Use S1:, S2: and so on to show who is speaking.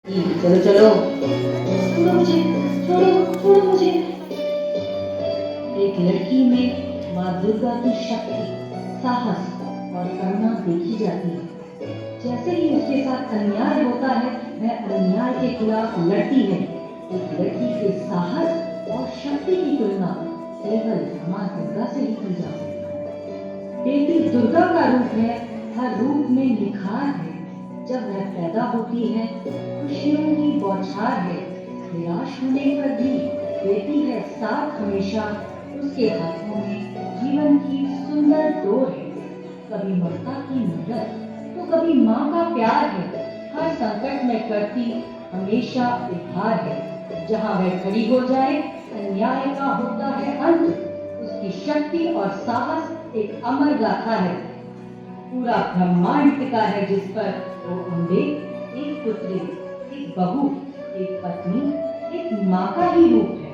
S1: चलो चलो।
S2: छोड़ो मुझे, छोड़ो, छोड़ो मुझे।
S1: एक लड़की में माँ दुर्गा की शक्ति, साहस और करुणा देखी जाती है। जैसे ही उसके साथ अन्याय होता है, वह अन्याय के खिलाफ लड़ती है। एक लड़की के साहस और शक्ति की तुलना केवल माँ दुर्गा से ही की जा सकती है। बेटी दुर्गा का रूप है, हर रूप में निखार है। जब वह पैदा होती है, खुशियों की बौछार है। निराश होने पर भी देती है साथ हमेशा। उसके हाथों में जीवन की सुंदर डोर है। कभी ममता की मदद तो कभी माँ का प्यार है। हर संकट में करती हमेशा उद्धार है। जहाँ वह खड़ी हो जाए, अन्याय का होता है अंत। उसकी शक्ति और साहस एक अमर गाथा है। पूरा ब्रह्मांड टिका है जिस पर। वो अम्बे एक पुत्री, एक बहू, एक पत्नी, एक माँ का ही रूप है।